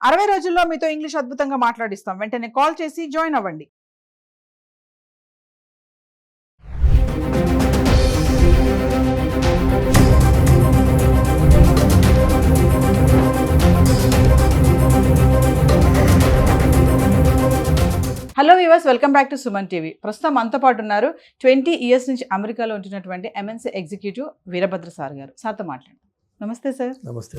60 రోజుల్లో మీతో ఇంగ్లీష్ అద్భుతంగా మాట్లాడిస్తాం. వెంటనే కాల్ చేసి జాయిన్ అవ్వండి. Hello viewers, welcome back to Suman TV. ప్రస్తుతం మనతో పాటు ఉన్నారు 20 ఇయర్స్ నుంచి అమెరికాలో ఉంటున్నటువంటి ఎంఎన్సీ ఎగ్జిక్యూటివ్ వీరభద్ర సార్ గారు. సార్తో మాట్లాడండి. నమస్తే సార్. నమస్తే.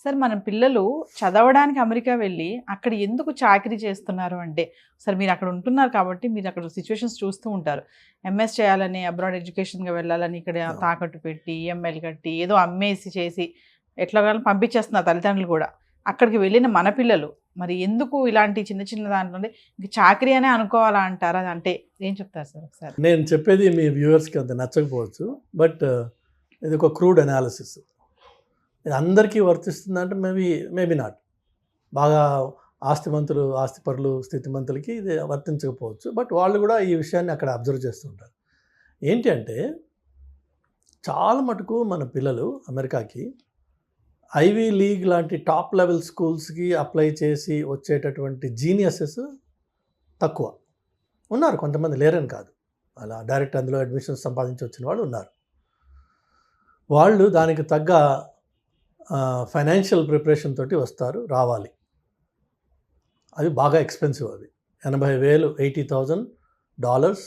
సార్, మన పిల్లలు చదవడానికి అమెరికా వెళ్ళి అక్కడ ఎందుకు చాకరీ చేస్తున్నారు అంటే, సార్ మీరు అక్కడ ఉంటున్నారు కాబట్టి మీరు అక్కడ సిచ్యువేషన్స్ చూస్తూ ఉంటారు. ఎంఎస్ చేయాలని, అబ్రాడ్ ఎడ్యుకేషన్గా వెళ్ళాలని ఇక్కడ తాకట్టు పెట్టి ఈఎంఐలు కట్టి ఏదో అమ్మేసి చేసి ఎట్లా పంపించేస్తున్నారు తల్లిదండ్రులు కూడా. అక్కడికి వెళ్ళిన మన పిల్లలు మరి ఎందుకు ఇలాంటి చిన్న చిన్న దాంట్లో చాకరీ అనే అనుకోవాలా అంటారా? అంటే ఏం చెప్తారు సార్ ఒకసారి? నేను చెప్పేది మీ వ్యూవర్స్కి అంత నచ్చకపోవచ్చు, బట్ ఇది ఒక క్రూడ్ అనాలిసిస్. ఇది అందరికీ వర్తిస్తుందంటే మేబీ నాట్. బాగా ఆస్తిపరులు స్థితిమంతులకి ఇది వర్తించకపోవచ్చు, బట్ వాళ్ళు కూడా ఈ విషయాన్ని అక్కడ అబ్జర్వ్ చేస్తుంటారు. ఏంటి అంటే, చాలా మటుకు మన పిల్లలు అమెరికాకి ఐవీ లీగ్ లాంటి టాప్ లెవెల్ స్కూల్స్కి అప్లై చేసి వచ్చేటటువంటి జీనియసెస్ తక్కువ ఉన్నారు. కొంతమంది లేరని కాదు, అలా డైరెక్ట్ అందులో అడ్మిషన్స్ సంపాదించి వచ్చిన వాళ్ళు ఉన్నారు. వాళ్ళు దానికి తగ్గ ఫైనాన్షియల్ ప్రిపరేషన్ తోటి రావాలి. అవి బాగా ఎక్స్పెన్సివ్. అవి $80,000 $80,000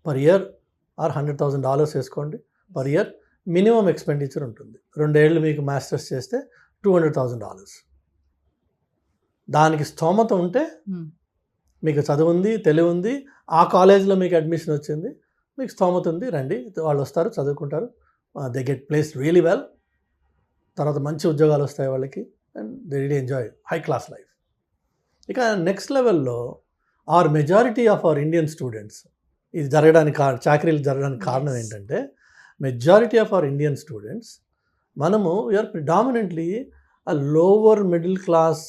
పర్ ఇయర్ ఆర్ $100,000 వేసుకోండి పర్ ఇయర్ మినిమం ఎక్స్పెండిచర్ ఉంటుంది. 2 ఏళ్ళు మీకు మాస్టర్స్ చేస్తే $200,000. దానికి స్తోమత ఉంటే, మీకు చదువు ఉంది, తెలివి ఉంది, ఆ కాలేజీలో మీకు అడ్మిషన్ వచ్చింది, మీకు స్తోమత ఉంది, రండి. వాళ్ళు వస్తారు, చదువుకుంటారు, they get placed really well. తర్వాత మంచి ఉద్యోగాలు వస్తాయి వాళ్ళకి, and they really enjoy high class life. ఇక నెక్స్ట్ లెవెల్లో majority of our Indian students, ఇది జరగడానికి చాకరీలు జరగడానికి కారణం ఏంటంటే, majority of our Indian students, మనము we're predominantly uh lower middle class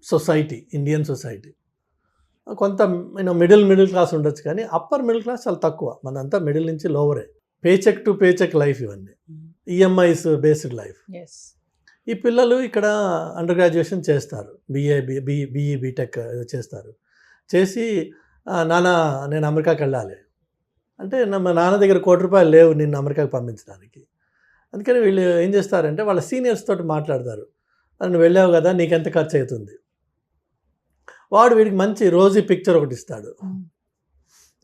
society, Indian society. కొంత మిడిల్ క్లాస్ ఉండొచ్చు, కానీ అప్పర్ మిడిల్ క్లాస్ చాలా తక్కువ. మనంతా మిడిల్ నుంచి లోవరే. పేచెక్ టు పేచెక్ లైఫ్, ఇవన్నీ ఈఎంఐస్ బేస్డ్ లైఫ్. ఈ పిల్లలు ఇక్కడ అండర్ గ్రాడ్యుయేషన్ చేస్తారు, బిఈ బీటెక్ చేస్తారు. చేసి నాన్న నేను అమెరికాకి వెళ్ళాలి అంటే, మా నాన్న దగ్గర ₹1,00,00,000 లేవు నిన్ను అమెరికాకి పంపించడానికి. అందుకని వీళ్ళు ఏం చేస్తారంటే, వాళ్ళ సీనియర్స్ తోటి మాట్లాడతారు. నువ్వు వెళ్ళావు కదా, నీకెంత ఖర్చు అవుతుంది. వాడు వీడికి మంచి రోజీ పిక్చర్ ఒకటి ఇస్తాడు.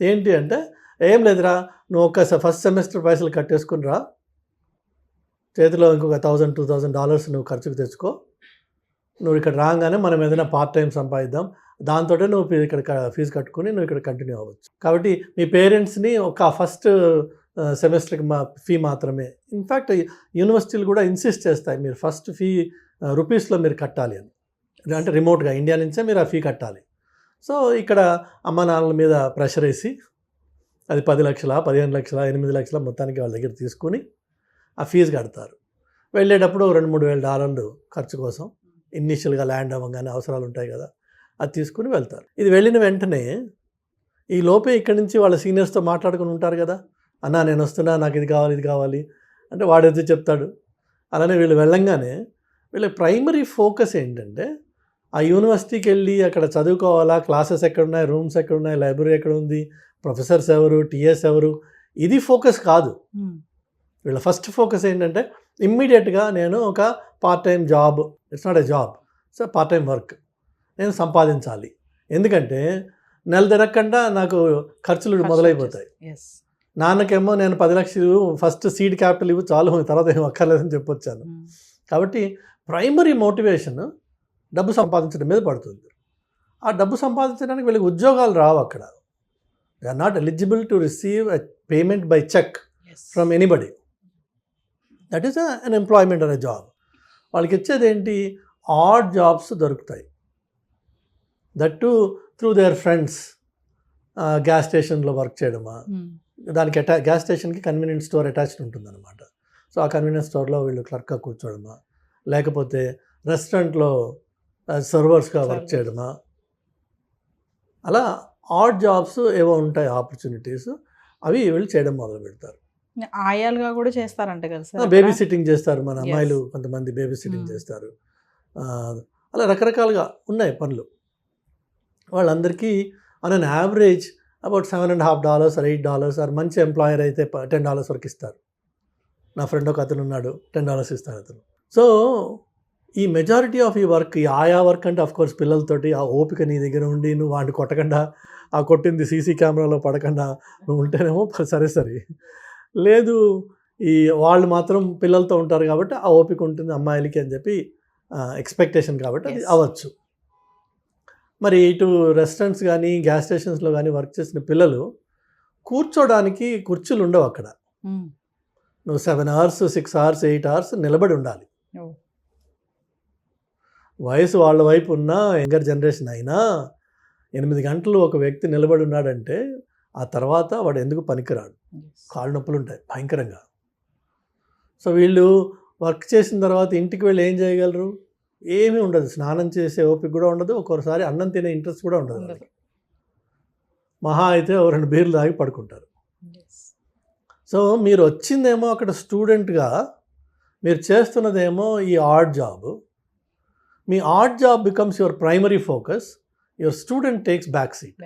ఏంటి అంటే, ఏం లేదురా, నువ్వు ఫస్ట్ సెమిస్టర్ పైసలు కట్టేసుకుని రా, చేతిలో ఇంకొక $1,000-2,000 నువ్వు ఖర్చుకు తెచ్చుకో. నువ్వు ఇక్కడ రాగానే మనం ఏదైనా పార్ట్ టైం సంపాదిద్దాం, దాంతో నువ్వు ఇక్కడ ఫీజు కట్టుకుని నువ్వు ఇక్కడ కంటిన్యూ అవ్వచ్చు. కాబట్టి మీ పేరెంట్స్ని ఒక ఫస్ట్ సెమిస్టర్కి ఫీ మాత్రమే. ఇన్ఫ్యాక్ట్ యూనివర్సిటీలు కూడా ఇన్సిస్ట్ చేస్తాయి, మీరు ఫస్ట్ ఫీ రూపీస్లో మీరు కట్టాలి అని. అంటే రిమోట్గా ఇండియా నుంచే మీరు ఆ ఫీ కట్టాలి. సో ఇక్కడ అమ్మ నాన్నల మీద ప్రెషర్ వేసి అది 10 లక్షల, 15 లక్షల, 8 లక్షల మొత్తానికి వాళ్ళ దగ్గర తీసుకుని ఆ ఫీజు కడతారు. వెళ్ళేటప్పుడు $2,000-3,000 ఖర్చు కోసం, ఇనీషియల్గా ల్యాండ్ అవ్వగానే అవసరాలు ఉంటాయి కదా, అది తీసుకుని వెళ్తారు. ఇది వెళ్ళిన వెంటనే ఈ లోపే ఇక్కడి నుంచి వాళ్ళ సీనియర్స్తో మాట్లాడుకుని ఉంటారు కదా, అన్న నేను వస్తున్నా, నాకు ఇది కావాలి అంటే వాడైతే చెప్తాడు. అలానే వీళ్ళు వెళ్ళంగానే వీళ్ళ ప్రైమరీ ఫోకస్ ఏంటంటే, ఆ యూనివర్సిటీకి వెళ్ళి అక్కడ చదువుకోవాలా, క్లాసెస్ ఎక్కడున్నాయి, రూమ్స్ ఎక్కడున్నాయి, లైబ్రరీ ఎక్కడ ఉంది, ప్రొఫెసర్స్ ఎవరు, టీఎస్ ఎవరు, ఇది ఫోకస్ కాదు. వీళ్ళ ఫస్ట్ ఫోకస్ ఏంటంటే, ఇమ్మీడియట్గా నేను ఒక part time job, it's not a job, so part time work నేను సంపాదించాలి. ఎందుకంటే నెల తిరగకుండా నాకు ఖర్చులు మొదలైపోతాయి. నాన్నకేమో నేను 10 లక్షలు ఫస్ట్ సీడ్ క్యాపిటల్ ఇవ్వు చాలు, తర్వాత ఏం అక్కర్లేదని చెప్పొచ్చాను. కాబట్టి ప్రైమరీ మోటివేషన్ డబ్బు సంపాదించడం మీద పడుతుంది. ఆ డబ్బు సంపాదించడానికి వీళ్ళకి ఉద్యోగాలు రావు అక్కడ. They are not eligible to receive a payment by cheque from anybody. That is unemployment అనే జాబ్. వాళ్ళకి ఇచ్చేది ఏంటి, ఆడ్ జాబ్స్ దొరుకుతాయి. That too through their friends. Gas స్టేషన్లో వర్క్ చేయడమా, దానికి గ్యాస్ స్టేషన్కి కన్వీనియన్స్ స్టోర్ అటాచ్డ్ ఉంటుందన్నమాట. సో ఆ కన్వీనియన్స్ స్టోర్లో వీళ్ళు క్లర్క్గా కూర్చోవడమా, లేకపోతే రెస్టారెంట్లో సర్వర్స్గా వర్క్ చేయడమా, అలా ఆడ్ జాబ్స్ ఏవో ఉంటాయి ఆపర్చునిటీస్, అవి వీళ్ళు చేయడం మొదలు పెడతారు. ఆయాలుగా కూడా చేస్తారంట కదా సార్. బేబీ సిట్టింగ్ చేస్తారు మన అమ్మాయిలు, కొంతమంది బేబీ సిట్టింగ్ చేస్తారు. అలా రకరకాలుగా ఉన్నాయి పనులు. వాళ్ళందరికీ on an average about $7.50 or $8 or మంచి ఎంప్లాయర్ అయితే $10 వరకు ఇస్తారు. నా ఫ్రెండ్ ఒక అతను ఉన్నాడు, $10 ఇస్తారు అతను. సో ఈ మెజారిటీ ఆఫ్ ఈ వర్క్, ఈ ఆయా వర్క్ అంటే అఫ్కోర్స్ పిల్లలతోటి ఆ ఓపిక నీ దగ్గర ఉండి నువ్వు వాడిని కొట్టకుండా, ఆ కొట్టింది సీసీ కెమెరాలో పడకుండా నువ్వు ఉంటేనేమో సరే. లేదు ఈ వాళ్ళు మాత్రం పిల్లలతో ఉంటారు కాబట్టి ఆ ఓపిక ఉంటుంది అమ్మాయిలకి అని చెప్పి ఎక్స్పెక్టేషన్ కాబట్టి అది అవ్వచ్చు. మరి ఇటు రెస్టారెంట్స్ కానీ గ్యాస్ స్టేషన్స్లో కానీ వర్క్ చేసిన పిల్లలు కూర్చోడానికి కుర్చీలు ఉండవు అక్కడ. నువ్వు 7 hours 6 hours 8 hours నిలబడి ఉండాలి. వయసు వాళ్ళ వైపు ఉన్న యంగర్ జనరేషన్ అయినా 8 గంటలు ఒక వ్యక్తి నిలబడి ఉన్నాడంటే ఆ తర్వాత వాడు ఎందుకు పనికిరాడు. కాళ్ళు నొప్పులు ఉంటాయి భయంకరంగా. సో వీళ్ళు వర్క్ చేసిన తర్వాత ఇంటికి వెళ్ళి ఏం చేయగలరు? ఏమీ ఉండదు. స్నానం చేసే ఓపిక కూడా ఉండదు, ఒక్కోసారి అన్నం తినే ఇంట్రెస్ట్ కూడా ఉండదు. మహా అయితే 2 బీర్లు తాగి పడుకుంటారు. సో మీరు వచ్చిందేమో అక్కడ స్టూడెంట్గా, మీరు చేస్తున్నదేమో ఈ art job. Me art job becomes your primary focus, your student takes back seat.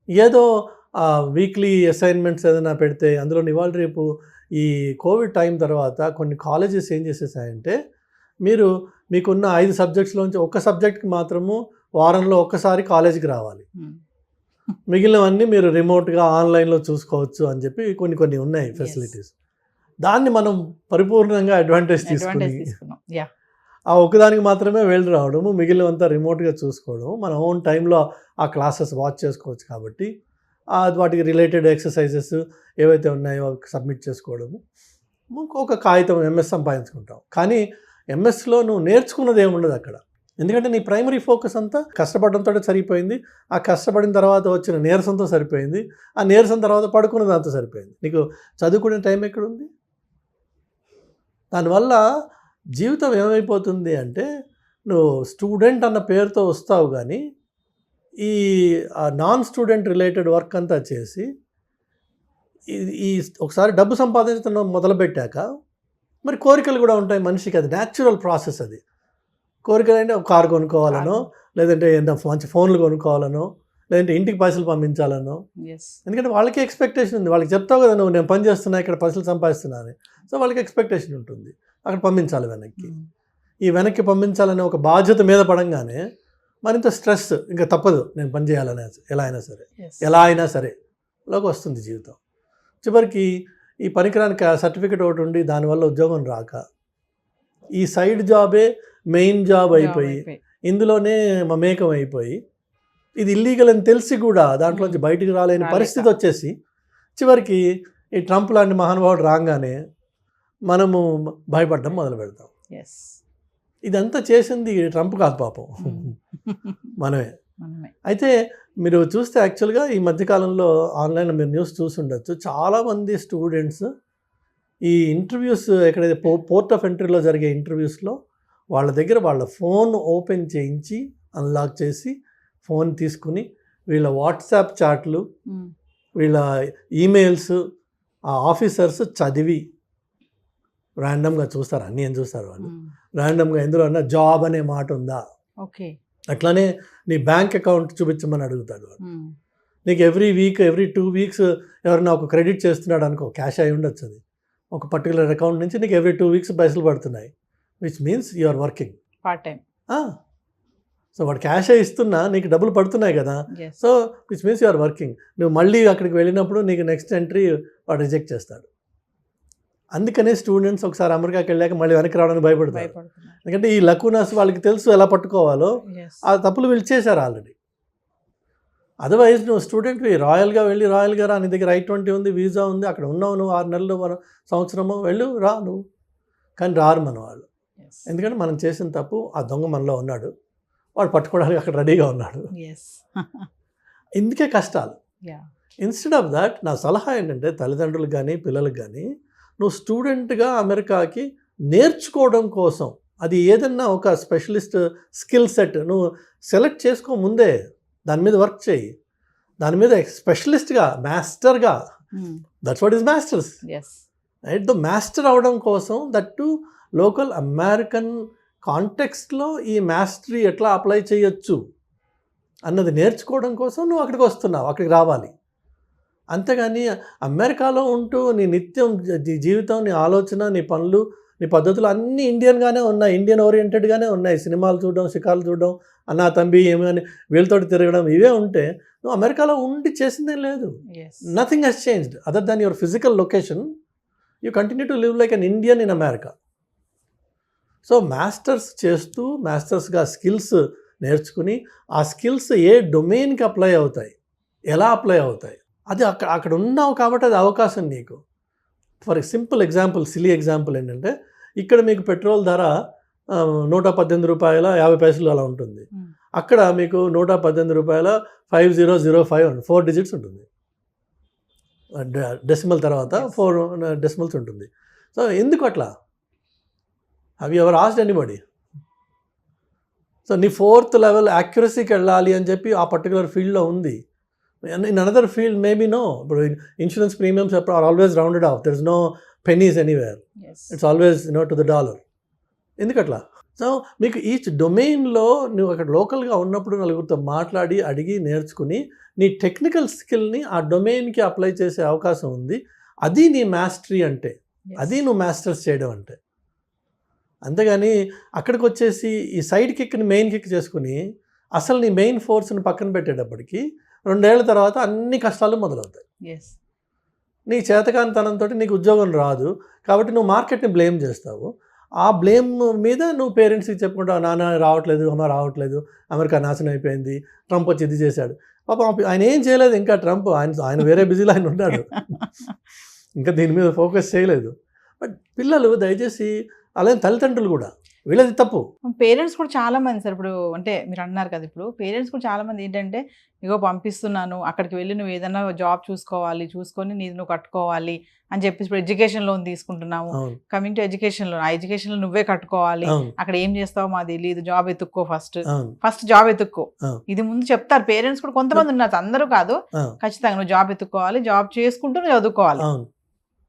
ఏదో వీక్లీ అసైన్మెంట్స్ ఏదైనా పెడితే అందులో ఇవాళ రేపు ఈ కోవిడ్ టైం తర్వాత కొన్ని కాలేజెస్ ఏం చేసేసాయంటే, మీకున్న 5 సబ్జెక్ట్స్లోంచి ఒక సబ్జెక్ట్కి మాత్రము వారంలో ఒక్కసారి కాలేజీకి రావాలి, మిగిలినవన్నీ మీరు రిమోట్గా ఆన్లైన్లో చూసుకోవచ్చు అని చెప్పి కొన్ని ఉన్నాయి ఫెసిలిటీస్. దాన్ని మనం పరిపూర్ణంగా అడ్వాంటేజ్ తీసుకుని ఆ ఒకదానికి మాత్రమే వెళ్ళి రావడము, మిగిలినంతా రిమోట్గా చూసుకోవడం, మన ఓన్ టైంలో ఆ క్లాసెస్ వాచ్ చేసుకోవచ్చు. కాబట్టి వాటికి రిలేటెడ్ ఎక్సర్సైజెస్ ఏవైతే ఉన్నాయో సబ్మిట్ చేసుకోవడము, ఒక కాగితం ఎంఎస్ సంపాదించుకుంటాం. కానీ ఎంఎస్లో నువ్వు నేర్చుకున్నది ఏముండదు అక్కడ. ఎందుకంటే నీ ప్రైమరీ ఫోకస్ అంతా కష్టపడడంతో సరిపోయింది, ఆ కష్టపడిన తర్వాత వచ్చిన నీరసంతో సరిపోయింది, ఆ నీరసం తర్వాత పడుకున్న దాంతో సరిపోయింది. నీకు చదువుకునే టైం ఎక్కడుంది? దానివల్ల జీవితం ఏమైపోతుంది అంటే, నువ్వు స్టూడెంట్ అన్న పేరుతో వస్తావు కానీ ఈ నాన్ స్టూడెంట్ రిలేటెడ్ వర్క్ అంతా చేసి ఈ ఒకసారి డబ్బు సంపాదించడం మొదలుపెట్టాక మరి కోరికలు కూడా ఉంటాయి మనిషికి. అది న్యాచురల్ ప్రాసెస్. అది కోరికలు అంటే ఒక కారు కొనుక్కోవాలనో, లేదంటే మంచి ఫోన్లు కొనుక్కోవాలనో, లేదంటే ఇంటికి పైసలు పంపించాలనో. ఎందుకంటే వాళ్ళకి ఎక్స్పెక్టేషన్ ఉంది. వాళ్ళకి చెప్తావు కదా, నువ్వు నేను పని చేస్తున్నా, ఇక్కడ పైసలు సంపాదిస్తున్నా అని. సో వాళ్ళకి ఎక్స్పెక్టేషన్ ఉంటుంది, అక్కడ పంపించాలి వెనక్కి. ఈ వెనక్కి పంపించాలనే ఒక బాధ్యత మీద పడంగానే మరింత స్ట్రెస్, ఇంకా తప్పదు నేను పని చేయాలనే ఎలా అయినా సరే లోకి వస్తుంది జీవితం. చివరికి ఈ పనికిరానికి సర్టిఫికెట్ ఒకటి ఉండి దానివల్ల ఉద్యోగం రాక ఈ సైడ్ జాబే మెయిన్ జాబ్ అయిపోయి ఇందులోనే మమేకం అయిపోయి ఇది ఇల్లీగల్ అని తెలిసి కూడా దాంట్లోంచి బయటికి రాలేని పరిస్థితి వచ్చేసి చివరికి ఈ ట్రంప్ లాంటి మహానుభావుడు రాగానే మనము భయపడడం మొదలు పెడతాం. ఇదంతా చేసింది ట్రంప్ కాదు పాపం, మనమే. అయితే మీరు చూస్తే యాక్చువల్గా ఈ మధ్యకాలంలో ఆన్లైన్లో మీరు న్యూస్ చూసి ఉండొచ్చు, చాలామంది స్టూడెంట్స్ ఈ ఇంటర్వ్యూస్ ఎక్కడైతే పోర్ట్ ఆఫ్ ఎంట్రీలో జరిగే ఇంటర్వ్యూస్లో వాళ్ళ దగ్గర వాళ్ళ ఫోన్ ఓపెన్ చేయించి అన్లాక్ చేసి ఫోన్ తీసుకుని వీళ్ళ వాట్సాప్ చాట్లు, వీళ్ళ ఈమెయిల్స్ ఆ ఆఫీసర్స్ చదివి ర్యాండమ్గా చూస్తారు. అన్నీ ఏం చూస్తారు వాళ్ళు ర్యాండమ్గా. ఎందులో అన్నా జాబ్ అనే మాట ఉందా, అట్లానే నీ బ్యాంక్ అకౌంట్ చూపించమని అడుగుతాడు వాడు. నీకు ఎవ్రీ 2 weeks ఎవరైనా ఒక క్రెడిట్ చేస్తున్నాడు అనుకో, క్యాష్ అయి ఉండొచ్చు, అది ఒక పర్టికులర్ అకౌంట్ నుంచి నీకు ఎవ్రీ 2 weeks పైసలు పడుతున్నాయి, which means you are working part time. So వాడు క్యాష్ ఇస్తున్నా నీకు డబ్బులు పడుతున్నాయి కదా, so which means you are working. నువ్వు మళ్ళీ అక్కడికి వెళ్ళినప్పుడు నీకు నెక్స్ట్ ఎంట్రీ వాడు రిజెక్ట్ చేస్తాడు. అందుకనే స్టూడెంట్స్ ఒకసారి అమెరికాకి వెళ్ళాక మళ్ళీ వెనక్కి రావడానికి భయపడతారు. ఎందుకంటే ఈ లకునాస్ వాళ్ళకి తెలుసు ఎలా పట్టుకోవాలో, ఆ తప్పులు వీళ్ళు చేశారు ఆల్రెడీ. అదర్వైజ్ నువ్వు స్టూడెంట్వి రాయల్గా వెళ్ళి రాయల్గా రా, నీ దగ్గర I-20 ఉంది, వీసా ఉంది, అక్కడ ఉన్నావు నువ్వు 6 నెలలు సంవత్సరమో వెళ్ళు రా నువ్వు. కానీ రారు మన వాళ్ళు. ఎందుకంటే మనం చేసిన తప్పు ఆ దొంగ మనలో ఉన్నాడు, వాడు పట్టుకోవడానికి అక్కడ రెడీగా ఉన్నాడు. ఇందుకే కష్టాలు. ఇన్స్టెడ్ ఆఫ్ దాట్ నా సలహా ఏంటంటే తల్లిదండ్రులకు కానీ పిల్లలకు కానీ, నువ్వు స్టూడెంట్గా అమెరికాకి నేర్చుకోవడం కోసం అది ఏదన్నా ఒక స్పెషలిస్ట్ స్కిల్ సెట్ నువ్వు సెలెక్ట్ చేసుకో ముందే, దాని మీద వర్క్ చేయి, దాని మీద స్పెషలిస్ట్గా మాస్టర్గా, that's what is masters right. The master అవడం కోసం దట్ టు లోకల్ అమెరికన్ కాంటెక్స్ట్లో ఈ మాస్టరీ ఎట్లా అప్లై చేయొచ్చు అన్నది నేర్చుకోవడం కోసం నువ్వు అక్కడికి వస్తున్నావు, అక్కడికి రావాలి. అంతేగాని అమెరికాలో ఉంటూ నీ నిత్యం జీవితం, నీ ఆలోచన, నీ పనులు, నీ పద్ధతులు అన్నీ ఇండియన్గానే ఉన్నాయి, ఇండియన్ ఓరియంటెడ్గానే ఉన్నాయి. సినిమాలు చూడడం, షికార్లు చూడడం, అన్నా తంబి ఏమని వీళ్ళతోటి తిరగడం, ఇవే ఉంటే నువ్వు అమెరికాలో ఉండి చేసిందేం లేదు. Nothing has changed other than your physical location. You continue to live like an Indian in America. So masters చేస్తూ మాస్టర్స్గా స్కిల్స్ నేర్చుకుని ఆ స్కిల్స్ ఏ డొమైన్కి అప్లై అవుతాయి, ఎలా అప్లై అవుతాయి, అది అక్కడ ఉన్నావు కాబట్టి అది అవకాశం నీకు. For simple example, silly example ఏంటంటే, ఇక్కడ మీకు పెట్రోల్ ధర ₹118.50 అలా ఉంటుంది. అక్కడ మీకు ₹118.5005 4 డిజిట్స్ ఉంటుంది, డెసిమల్ తర్వాత 4 డెసిమల్స్ ఉంటుంది. సో ఎందుకు అట్లా? Have you ever asked anybody? So నీ 4th లెవెల్ యాక్యురసీకి వెళ్ళాలి అని చెప్పి ఆ పర్టికులర్ ఫీల్డ్లో ఉంది. In another field maybe no. ఇప్పుడు insurance premiums are always rounded off, there is no pennies anywhere, it's always to the dollar. ఎందుకట్లా? సో మీకు ఈచ్ డొమైన్లో నువ్వు అక్కడ లోకల్గా ఉన్నప్పుడు నలుగురితో మాట్లాడి అడిగి నేర్చుకుని నీ టెక్నికల్ స్కిల్ని ఆ డొమైన్కి అప్లై చేసే అవకాశం ఉంది. అది నీ మాస్టరీ అంటే, అది నువ్వు మాస్టర్స్ చేయడం అంటే. అంతేగాని అక్కడికి వచ్చేసి ఈ సైడ్ కిక్ని మెయిన్ కిక్ చేసుకుని అసలు నీ మెయిన్ ఫోర్స్ని పక్కన పెట్టేటప్పటికి 2 ఏళ్ల తర్వాత అన్ని కష్టాలు మొదలవుతాయి. నీ చేతకానితనంతో నీకు ఉద్యోగం రాదు కాబట్టి నువ్వు మార్కెట్ని బ్లేమ్ చేస్తావు. ఆ బ్లేమ్ మీద నువ్వు పేరెంట్స్కి చెప్పుకుంటావు, నాన్న రావట్లేదు, అమ్మ రావట్లేదు, అమెరికా నాశనం అయిపోయింది, ట్రంప్ వచ్చి ఇది చేశాడు. పాపం ఆయన ఏం చేయలేదు ఇంకా. ట్రంప్ ఆయన వేరే బిజీలో ఆయన ఉన్నాడు, ఇంకా దీని మీద ఫోకస్ చేయలేదు. బట్ పిల్లలు దయచేసి, అలాగే తల్లిదండ్రులు కూడా, వీళ్ళది తప్పు. పేరెంట్స్ కూడా చాలా మంది సార్, ఇప్పుడు అంటే మీరు అన్నారు కదా, ఇప్పుడు పేరెంట్స్ కూడా చాలా మంది ఏంటంటే, ఇగో పంపిస్తున్నాను, అక్కడికి వెళ్ళి నువ్వు ఏదైనా జాబ్ చూసుకొని నీది నువ్వు కట్టుకోవాలి అని చెప్పేసి, ఇప్పుడు ఎడ్యుకేషన్ లోన్ తీసుకుంటున్నాము, కమింగ్ టు ఎడ్యుకేషన్ లోన్, ఆ ఎడ్యుకేషన్ లో నువ్వే కట్టుకోవాలి, అక్కడ ఏం చేస్తావో మాకు తెలియదు, జాబ్ ఎత్తుక్కో, ఫస్ట్ జాబ్ ఎత్తుక్కో, ఇది ముందు చెప్తారు పేరెంట్స్ కూడా. కొంతమంది ఉన్నారు, అందరూ కాదు, ఖచ్చితంగా నువ్వు జాబ్ ఎత్తుకోవాలి, జాబ్ చేసుకుంటూ నువ్వు చదువుకోవాలి.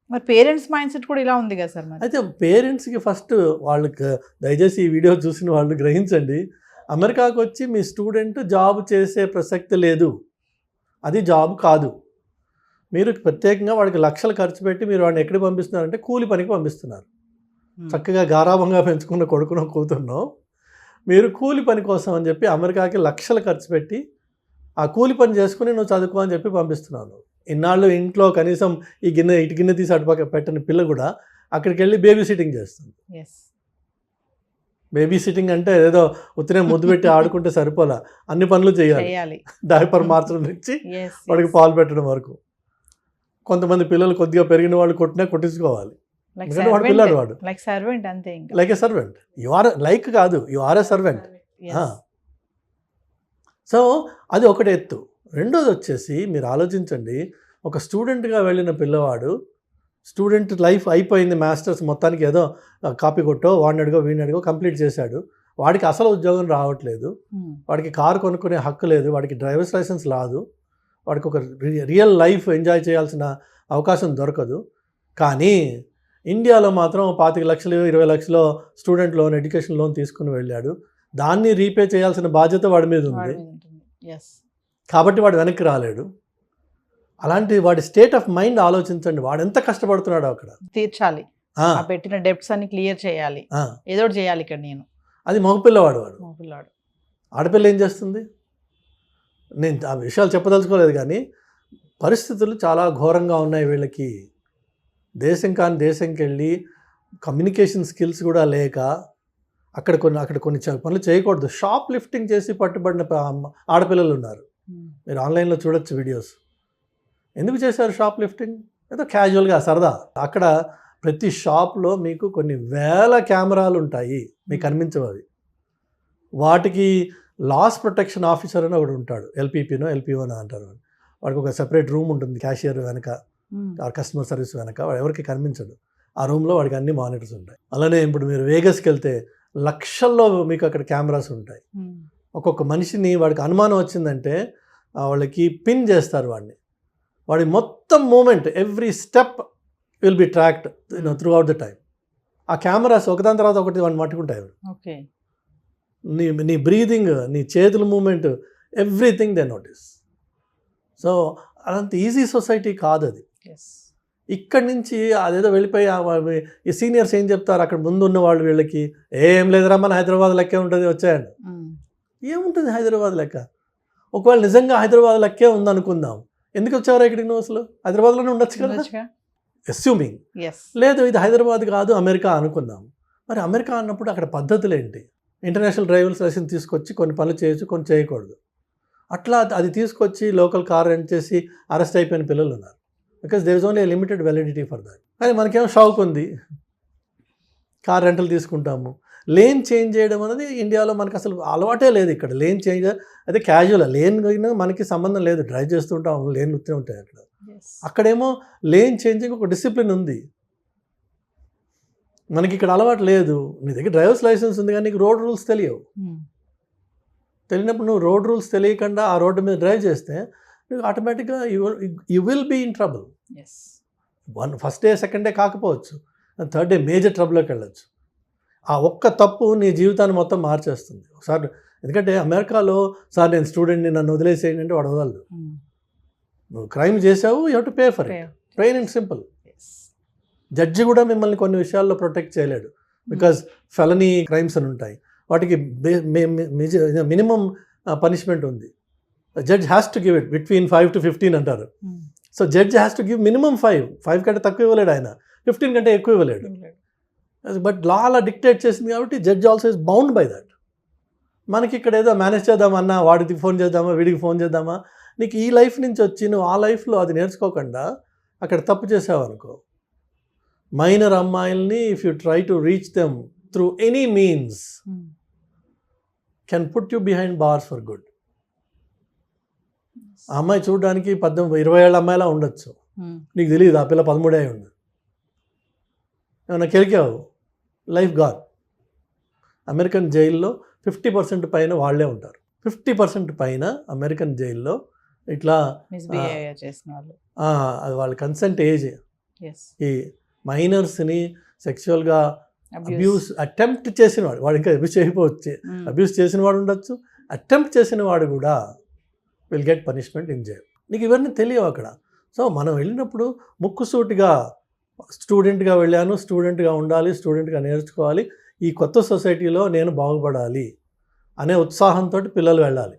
మరి పేరెంట్స్ మైండ్ సెట్ కూడా ఇలా ఉంది కదా సార్. అయితే పేరెంట్స్కి ఫస్ట్ వాళ్ళకి దయచేసి ఈ వీడియో చూసిన వాళ్ళు గ్రహించండి, అమెరికాకు వచ్చి మీ స్టూడెంట్ జాబ్ చేసే ప్రసక్తి లేదు, అది జాబ్ కాదు. మీరు ప్రత్యేకంగా వాడికి లక్షలు ఖర్చు పెట్టి మీరు వాడిని ఎక్కడికి పంపిస్తున్నారంటే కూలి పనికి పంపిస్తున్నారు. చక్కగా గారాభంగా పెంచుకున్న కొడుకునో కూతురునో మీరు కూలి పని కోసం అని చెప్పి అమెరికాకి లక్షలు ఖర్చు పెట్టి ఆ కూలి పని చేసుకుని నువ్వు చదువుకో అని చెప్పి పంపిస్తున్నాను. ఇన్నాళ్ళు ఇంట్లో కనీసం ఇటు గిన్నె తీసి అటుపక్క పెట్టని పిల్ల కూడా అక్కడికి వెళ్ళి బేబీ సిట్టింగ్ చేస్తుంది. బేబీ సిట్టింగ్ అంటే ఏదో ఉత్తినే ముద్దు పెట్టి ఆడుకుంటే సరిపోలా, అన్ని పనులు చేయాలి. డైపర్ మార్చడం నుంచి వాడికి పాలు పెట్టడం వరకు. కొంతమంది పిల్లలు కొద్దిగా పెరిగిన వాళ్ళు కొట్టించుకోవాలి, వాడు పిల్లడు, వాడు like a servant. You are like కాదు, you are a servant. So అది ఒకటి ఎత్తు. రెండోది వచ్చేసి మీరు ఆలోచించండి, ఒక స్టూడెంట్గా వెళ్ళిన పిల్లవాడు, స్టూడెంట్ లైఫ్ అయిపోయింది, మాస్టర్స్ మొత్తానికి ఏదో కాపీ కొట్టో వాడినడిగో వీడినడిగో కంప్లీట్ చేశాడు, వాడికి అసలు ఉద్యోగం రావట్లేదు, వాడికి కారు కొనుక్కునే హక్కు లేదు, వాడికి డ్రైవర్స్ లైసెన్స్ రాదు, వాడికి ఒక రియల్ లైఫ్ ఎంజాయ్ చేయాల్సిన అవకాశం దొరకదు. కానీ ఇండియాలో మాత్రం 25 లక్షలు 20 లక్షలు స్టూడెంట్ లోన్, ఎడ్యుకేషన్ లోన్ తీసుకుని వెళ్ళాడు, దాన్ని రీపే చేయాల్సిన బాధ్యత వాడి మీద ఉంది కాబట్టి వాడు వెనక్కి రాలేడు. అలాంటి వాడి స్టేట్ ఆఫ్ మైండ్ ఆలోచించండి, వాడు ఎంత కష్టపడుతున్నాడు అక్కడ. తీర్చాలి, పెట్టిన డెబ్ట్స్ అన్ని క్లియర్ చేయాలి, ఏదో చేయాలి ఇక్కడ నేను. అది మగపిల్లవాడు. ఆడపిల్ల ఏం చేస్తుంది? నేను ఆ విషయాలు చెప్పదలుచుకోలేదు, కానీ పరిస్థితులు చాలా ఘోరంగా ఉన్నాయి వీళ్ళకి. దేశం కాని దేశంకి వెళ్ళి కమ్యూనికేషన్ స్కిల్స్ కూడా లేక అక్కడ కొన్ని పనులు చేయకూడదు. షాప్ లిఫ్టింగ్ చేసి పట్టుబడిన ఆడపిల్లలు ఉన్నారు, మీరు ఆన్లైన్లో చూడొచ్చు వీడియోస్. ఎందుకు చేశారు షాప్ లిఫ్టింగ్? ఏదో క్యాజువల్గా సరదా. అక్కడ ప్రతి షాప్లో మీకు కొన్ని వేల కెమెరాలు ఉంటాయి, మీకు కనిపించవు అవి. వాటికి లాస్ ప్రొటెక్షన్ ఆఫీసర్ అని ఒకడు ఉంటాడు, ఎల్పీపీనో ఎల్పీఓనో అంటారు. వాడికి ఒక సెపరేట్ రూమ్ ఉంటుంది క్యాషియర్ వెనక, కస్టమర్ సర్వీస్ వెనక, వాడు ఎవరికి కనిపించడు. ఆ రూమ్లో వాడికి అన్ని మానిటర్స్ ఉంటాయి. అలానే ఇప్పుడు మీరు వేగస్కి వెళ్తే లక్షల్లో మీకు అక్కడ కెమెరాస్ ఉంటాయి. ఒక్కొక్క మనిషిని వాడికి అనుమానం వచ్చిందంటే వాళ్ళకి పిన్ చేస్తారు వాడిని, వాడి మొత్తం movement, every step will be tracked throughout the time. ఆ కెమెరాస్ ఒకదాని తర్వాత ఒకటి వాడిని పట్టుకుంటాయి. ఓకే. నీ బ్రీదింగ్, నీ చేతుల movement, everything they notice. So అదంత ఈజీ సొసైటీ కాదు అది. ఎస్. ఇక్కడి నుంచి అదేదో వెళ్ళిపోయి ఈ సీనియర్స్ ఏం చెప్తారు అక్కడ ముందు ఉన్న వాళ్ళు వీళ్ళకి, ఏం లేదురా మన హైదరాబాద్ లెక్కే ఉంటుంది వచ్చాయండి. ఏముంటుంది హైదరాబాద్ లెక్క? ఒకవేళ నిజంగా హైదరాబాద్ లెక్కే ఉందనుకుందాం, ఎందుకు వచ్చారా ఇక్కడికి నువ్వు? అసలు హైదరాబాద్లోనే ఉండొచ్చు కదా, అస్యూమింగ్. లేదు ఇది హైదరాబాద్ కాదు అమెరికా అనుకుందాం. మరి అమెరికా అన్నప్పుడు అక్కడ పద్ధతులు ఏంటి? ఇంటర్నేషనల్ డ్రైవింగ్ లైసెన్స్ తీసుకొచ్చి కొన్ని పనులు చేయొచ్చు, కొన్ని చేయకూడదు. అట్లా అది తీసుకొచ్చి లోకల్ కార్ రెంట్ చేసి అరెస్ట్ అయిపోయిన పిల్లలు ఉన్నారు. Because there is only limited validity for that. కానీ మనకేమో షౌక్ ఉంది, కార్ రెంటల్ తీసుకుంటాము. లేన్ చేంజ్ చేయడం అనేది ఇండియాలో మనకు అసలు అలవాటే లేదు. ఇక్కడ లేన్ చేంజ్ అదే క్యాజువల్, లేన్ మనకి సంబంధం లేదు, డ్రైవ్ చేస్తుంటాం, లేన్ వస్తూ ఉంటాయి అక్కడ. అక్కడేమో లేన్ చేంజింగ్ ఒక డిసిప్లిన్ ఉంది, మనకి ఇక్కడ అలవాటు లేదు. నీ దగ్గర డ్రైవర్స్ లైసెన్స్ ఉంది కానీ నీకు రోడ్ రూల్స్ తెలియవు. తెలియనప్పుడు నువ్వు రోడ్ రూల్స్ తెలియకుండా ఆ రోడ్డు మీద డ్రైవ్ చేస్తే నువ్వు ఆటోమేటిక్గా you will be in trouble. First day second day కాకపోవచ్చు, థర్డ్ డే మేజర్ ట్రబుల్లోకి వెళ్ళచ్చు. ఆ ఒక్క తప్పు నీ జీవితాన్ని మొత్తం మార్చేస్తుంది ఒకసారి. ఎందుకంటే అమెరికాలో సార్ నేను స్టూడెంట్ని నన్ను వదిలేసేయండి అంటే వాడు వదలదు. నువ్వు క్రైమ్ చేసావు, you have to pay for it, plain and simple. Judge కూడా మిమ్మల్ని కొన్ని విషయాల్లో ప్రొటెక్ట్ చేయలేడు, బికాజ్ ఫెలనీ క్రైమ్స్ అని ఉంటాయి, వాటికి మినిమం పనిష్మెంట్ ఉంది. Judge has to give it between 5 to 15 అంటారు. So judge has to give minimum 5 కంటే తక్కువ ఇవ్వలేడు ఆయన, 15 కంటే ఎక్కువ ఇవ్వలేడు. బట్ లా అలా డిక్టేట్ చేసింది కాబట్టి judge also is bound by that. మనకి ఇక్కడ ఏదో మేనేజ్ చేద్దామన్నా, వాడికి ఫోన్ చేద్దామా, వీడికి ఫోన్ చేద్దామా, నీకు ఈ లైఫ్ నుంచి వచ్చి నువ్వు ఆ లైఫ్లో అది నేర్చుకోకుండా అక్కడ తప్పు చేసావు అనుకో, మైనర్ అమ్మాయిల్ని if you try to reach them through any means can put you behind bars for good. ఆ అమ్మాయి చూడడానికి 20 ఏళ్ళ అమ్మాయిలా ఉండొచ్చు, నీకు తెలియదు ఆ పిల్ల 13 అయి ఉంది. ఏమన్నా కెలికావు, లైఫ్ గాన్. అమెరికన్ జైల్లో 50% పైన వాళ్ళే ఉంటారు. 50% పైన అమెరికన్ జైల్లో ఇట్లా అది వాళ్ళ కన్సెంట్ ఏజ్. ఈ మైనర్స్ని సెక్చువల్గా అబ్యూస్ అటెంప్ట్ చేసిన వాడు ఇంకా అబ్యూస్ చేయకపోవచ్చు, అబ్యూస్ చేసిన వాడు ఉండొచ్చు, అటెంప్ట్ చేసిన వాడు కూడా will get punishment in jail. నీకు ఇవన్నీ తెలియవు అక్కడ. సో మనం వెళ్ళినప్పుడు ముక్కుసూటిగా స్టూడెంట్గా వెళ్ళాను, స్టూడెంట్గా ఉండాలి, స్టూడెంట్గా నేర్చుకోవాలి, ఈ కొత్త సొసైటీలో నేను బాగుపడాలి అనే ఉత్సాహంతో పిల్లలు వెళ్ళాలి.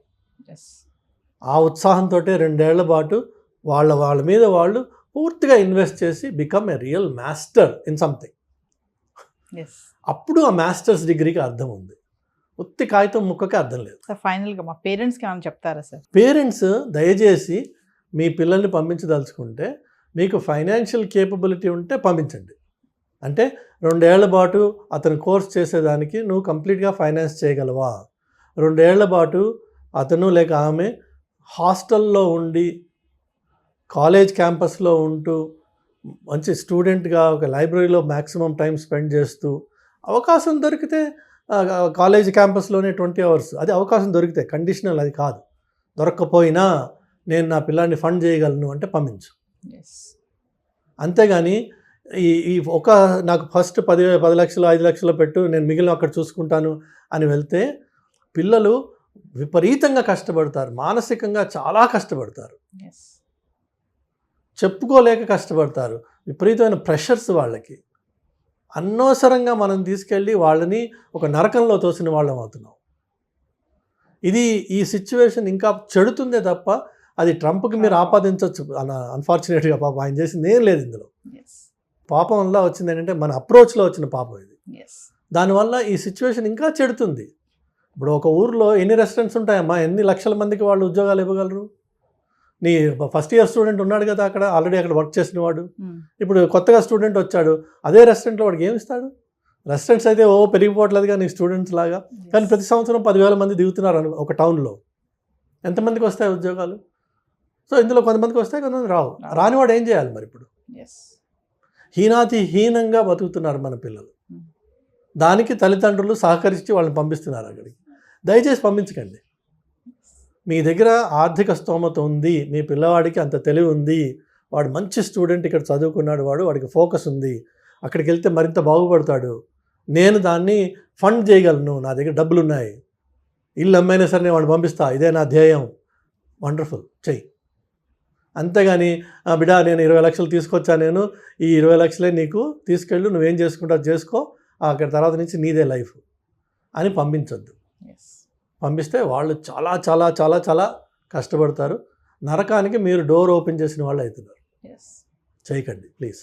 ఆ ఉత్సాహంతో 2 ఏళ్ల పాటు వాళ్ళ మీద వాళ్ళు పూర్తిగా ఇన్వెస్ట్ చేసి become a real master in something. అప్పుడు ఆ మాస్టర్స్ డిగ్రీకి అర్థం ఉంది, ఉత్తి కాగితం ముక్కకి అర్థం లేదు. ఫైనల్గా మా పేరెంట్స్కి ఏమైనా చెప్తారా సార్? పేరెంట్స్ దయచేసి మీ పిల్లల్ని పంపించదలుచుకుంటే మీకు ఫైనాన్షియల్ కేపబిలిటీ ఉంటే పంపించండి. అంటే 2 ఏళ్ల పాటు అతను కోర్స్ చేసేదానికి నువ్వు కంప్లీట్గా ఫైనాన్స్ చేయగలవా? 2 ఏళ్ల పాటు అతను లేక ఆమె హాస్టల్లో ఉండి కాలేజ్ క్యాంపస్లో ఉంటూ మంచి స్టూడెంట్గా ఒక లైబ్రరీలో మ్యాక్సిమం టైం స్పెండ్ చేస్తూ అవకాశం దొరికితే కాలేజ్ క్యాంపస్లోనే 20 hours అది అవకాశం దొరికితే, కండిషనల్ అది కాదు. దొరక్కపోయినా నేను నా పిల్లాన్ని ఫండ్ చేయగలను అంటే పంపించు. అంతేగాని ఈ నాకు ఫస్ట్ 10 లక్షలు 5 లక్షలు పెట్టు, నేను మిగిలిన అక్కడ చూసుకుంటాను అని వెళ్తే పిల్లలు విపరీతంగా కష్టపడతారు, మానసికంగా చాలా కష్టపడతారు, చెప్పుకోలేక కష్టపడతారు, విపరీతమైన ప్రెషర్స్ వాళ్ళకి. అనవసరంగా మనం తీసుకెళ్ళి వాళ్ళని ఒక నరకంలో తోసిన వాళ్ళం అవుతున్నాం. ఈ సిచ్యువేషన్ ఇంకా చెడుతుందే తప్ప అది ట్రంప్కి మీరు ఆపాదించవచ్చు. అన్ఫార్చునేట్గా పాపం ఆయన చేసింది ఏం లేదు ఇందులో. పాపం వల్ల వచ్చింది ఏంటంటే మన అప్రోచ్లో వచ్చిన పాపం ఇది. దానివల్ల ఈ సిచ్యువేషన్ ఇంకా చెడుతుంది. ఇప్పుడు ఒక ఊర్లో ఎన్ని రెస్టారెంట్స్ ఉంటాయమ్మా, ఎన్ని లక్షల మందికి వాళ్ళు ఉద్యోగాలు ఇవ్వగలరు? నీ ఫస్ట్ ఇయర్ స్టూడెంట్ ఉన్నాడు కదా అక్కడ, ఆల్రెడీ అక్కడ వర్క్ చేసిన వాడు, ఇప్పుడు కొత్తగా స్టూడెంట్ వచ్చాడు, అదే రెస్టారెంట్లో వాడికి ఏమి ఇస్తాడు? రెస్టారెంట్స్ అయితే పెరిగిపోవట్లేదు కానీ స్టూడెంట్స్ లాగా, కానీ ప్రతి సంవత్సరం 10,000 మంది దిగుతున్నారు ఒక టౌన్లో. ఎంతమందికి వస్తాయి ఉద్యోగాలు? సో ఇందులో కొంతమందికి వస్తాయి, కొంతమంది రావు. రానివాడు ఏం చేయాలి మరి? ఇప్పుడు హీనంగా బతుకుతున్నారు మన పిల్లలు. దానికి తల్లిదండ్రులు సహకరించి వాళ్ళని పంపిస్తున్నారు అక్కడికి. దయచేసి పంపించకండి. మీ దగ్గర ఆర్థిక స్తోమత ఉంది, మీ పిల్లవాడికి అంత తెలివి ఉంది, వాడు మంచి స్టూడెంట్, ఇక్కడ చదువుకున్నాడు, వాడికి ఫోకస్ ఉంది, అక్కడికి వెళ్తే మరింత బాగుపడతాడు, నేను దాన్ని ఫండ్ చేయగలను, నా దగ్గర డబ్బులు ఉన్నాయి, ఇల్లు అమ్మైనా సరే నేను వాడిని పంపిస్తా, ఇదే నా ధ్యేయం, వండర్ఫుల్, చెయ్యి. అంతేగాని బిడా నేను 20 లక్షలు తీసుకొచ్చా, నేను ఈ 20 లక్షలే నీకు తీసుకెళ్ళు, నువ్వేం చేసుకుంటావు చేసుకో, అక్కడ తర్వాత నుంచి నీదే లైఫ్ అని పంపించొద్దు. పంపిస్తే వాళ్ళు చాలా చాలా చాలా చాలా కష్టపడతారు, నరకానికి మీరు డోర్ ఓపెన్ చేసిన వాళ్ళు అవుతున్నారు. చేయకండి ప్లీజ్.